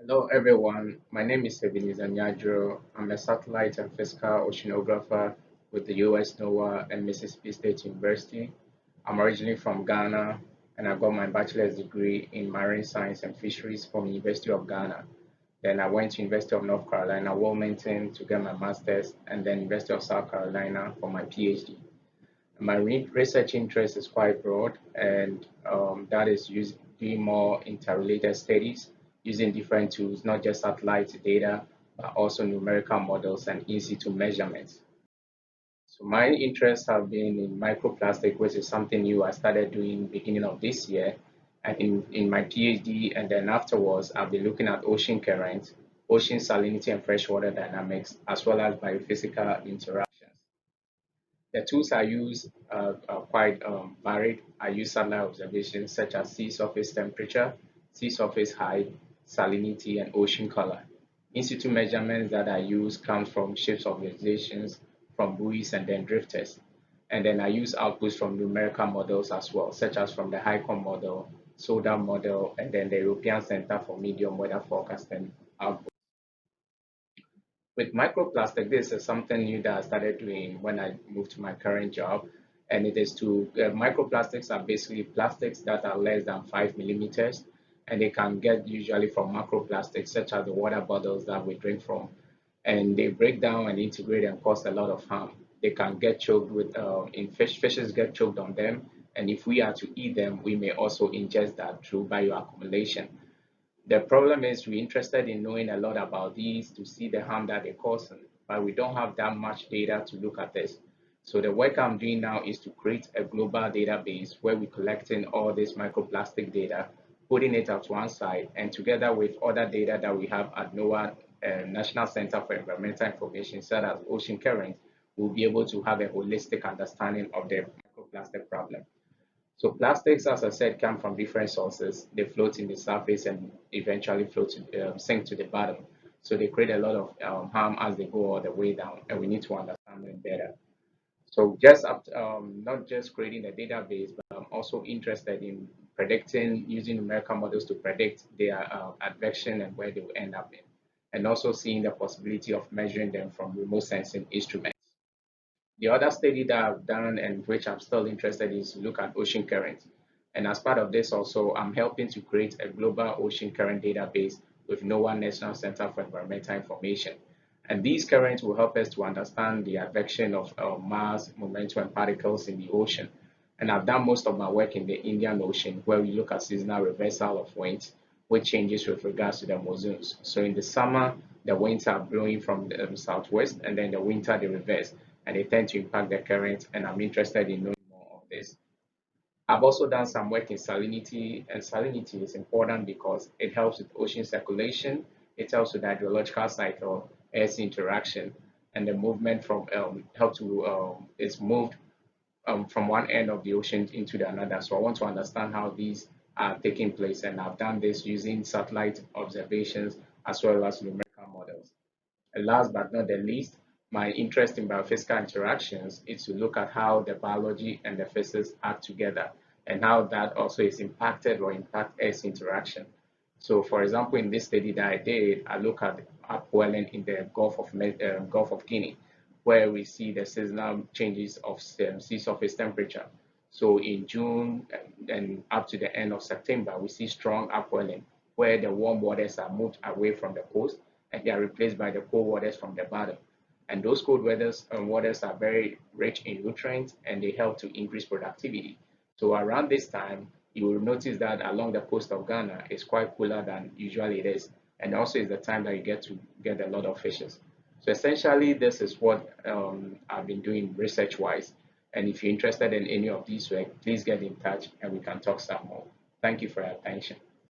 Hello everyone, my name is Ebenezer Nyadjro. I'm a satellite and physical oceanographer with the US NOAA and Mississippi State University. I'm originally from Ghana and I got my bachelor's degree in marine science and fisheries from the University of Ghana. Then I went to University of North Carolina, Wilmington to get my master's and then University of South Carolina for my PhD. My research interest is quite broad, and that is doing more interrelated studies using different tools, not just satellite data, but also numerical models and in situ measurements. So my interests have been in microplastic, which is something new I started doing beginning of this year, and in my PhD, and then afterwards I've been looking at ocean currents, ocean salinity and freshwater dynamics, as well as biophysical interactions. The tools I use are quite varied. I use satellite observations such as sea surface temperature, sea surface height, salinity, and ocean color. In situ measurements that I use comes from ships observations, from buoys and then drifters. And then I use outputs from numerical models as well, such as from the HICOM model, SODA model, and then the European Center for Medium Weather Forecasting output. With microplastic, this is something new that I started doing when I moved to my current job. And it is microplastics are basically plastics that are less than 5 millimeters. And they can get usually from macroplastics, such as the water bottles that we drink from. And they break down and integrate and cause a lot of harm. They can get choked in fishes get choked on them. And if we are to eat them, we may also ingest that through bioaccumulation. The problem is we're interested in knowing a lot about these to see the harm that they cause, but we don't have that much data to look at this. So the work I'm doing now is to create a global database where we're collecting all this microplastic data, putting it at one side, and together with other data that we have at NOAA, National Center for Environmental Information, such as ocean currents, we'll be able to have a holistic understanding of the microplastic problem. So plastics, as I said, come from different sources. They float in the surface and eventually sink to the bottom. So they create a lot of harm as they go all the way down, and we need to understand them better. So not just creating a database, but I'm also interested in predicting using numerical models to predict their advection and where they will end up in, and also seeing the possibility of measuring them from remote sensing instruments. The other study that I've done and which I'm still interested in is to look at ocean currents. And as part of this also, I'm helping to create a global ocean current database with NOAA National Center for Environmental Information. And these currents will help us to understand the advection of mass, momentum, and particles in the ocean. And I've done most of my work in the Indian Ocean, where we look at seasonal reversal of winds, which changes with regards to the monsoons. So in the summer, the winds are blowing from the southwest, and then the winter they reverse, and they tend to impact the current. And I'm interested in knowing more of this. I've also done some work in salinity, and salinity is important because it helps with ocean circulation, it helps with the hydrological cycle, air-sea interaction, and the movement from help to is moved from one end of the ocean into the another. So I want to understand how these are taking place, and I've done this using satellite observations as well as numerical models. And last but not the least, my interest in biophysical interactions is to look at how the biology and the physics act together and how that also is impacted or impact Earth's interaction. So, for example, in this study that I did, I look at upwelling in the Gulf of Guinea, where we see the seasonal changes of sea surface temperature. So, in June and up to the end of September, we see strong upwelling, where the warm waters are moved away from the coast and they are replaced by the cold waters from the bottom. And those waters are very rich in nutrients and they help to increase productivity. So around this time, you will notice that along the coast of Ghana, it's quite cooler than usually it is. And also is the time that you get to get a lot of fishes. So essentially, this is what I've been doing research-wise. And if you're interested in any of these work, please get in touch and we can talk some more. Thank you for your attention.